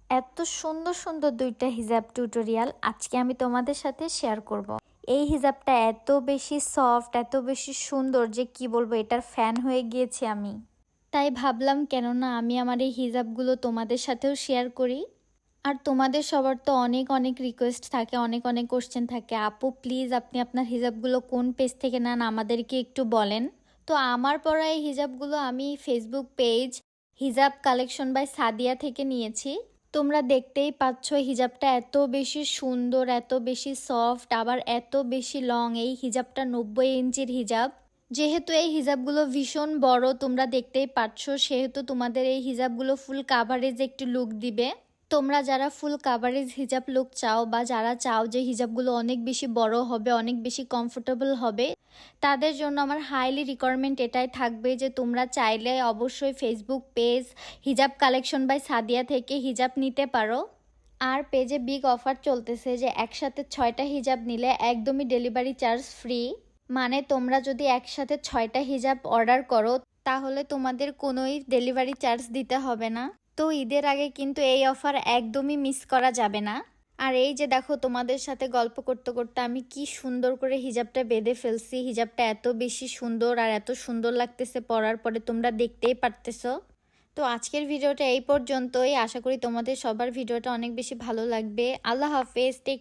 এত সুন্দর সুন্দর দুইটা হিজাব টিউটোরিয়াল আজকে আমি তোমাদের সাথে শেয়ার করব। এই হিজাবটা এত বেশি সফট, এত বেশি সুন্দর যে কি বলবো, এটার ফ্যান হয়ে গিয়েছি আমি। তাই ভাবলাম কেননা আমি আমার এই হিজাবগুলো তোমাদের সাথেও শেয়ার করি। আর তোমাদের সবার তো অনেক অনেক রিকোয়েস্ট থাকে, অনেক অনেক কোশ্চেন থাকে, আপু প্লিজ আপনি আপনার হিজাবগুলো কোন পেজ থেকে নেন আমাদেরকে একটু বলেন। তো আমার পরা এই হিজাবগুলো আমি ফেসবুক পেজ হিজাব কালেকশন বাই সাদিয়া থেকে নিয়েছি। তোমরা দেখতেই পাচ্ছ হিজাবটা এত বেশি সুন্দর, এত বেশি সফট, আবার এত বেশি লং। এই হিজাবটা 90 ইঞ্চির হিজাব। যেহেতু এই হিজাবগুলো ভীষণ বড় তোমরা দেখতেই পাচ্ছ, সেহেতু তোমাদের এই হিজাবগুলো ফুল কাভারেজ একটু লুক দিবে। তোমরা যারা ফুল কাভারেজ হিজাব লুক চাও বা যারা চাও যে হিজাবগুলো অনেক বেশি বড় হবে, অনেক বেশি কমফোর্টেবল হবে, তাদের জন্য আমার হাইলি রিকোয়ারমেন্ট এটাই থাকবে যে তোমরা চাইলে অবশ্যই ফেসবুক পেজ হিজাব কালেকশন বাই সাদিয়া থেকে হিজাব নিতে পারো। আর পেজে বিগ অফার চলতেছে যে একসাথে 6টা হিজাব নিলে একদমই ডেলিভারি চার্জ ফ্রি। মানে তোমরা যদি একসাথে 6টা হিজাব অর্ডার করো তাহলে তোমাদের কোনোই ডেলিভারি চার্জ দিতে হবে না। তো ঈদের আগে কিন্তু এই অফার একদমই মিস করা যাবে না। আর এই যে দেখো, তোমাদের সাথে গল্প করতে করতে আমি কি সুন্দর করে হিজাবটা বেঁধে ফেলছি। হিজাবটা এত বেশি সুন্দর আর এত সুন্দর লাগতেছে পরার পরে, তোমরা দেখতেই পারতেছো। তো আজকের ভিডিওটা এই পর্যন্তই। আশা করি তোমাদের সবার ভিডিওটা অনেক বেশি ভালো লাগবে। আল্লাহ হাফেজ। টেক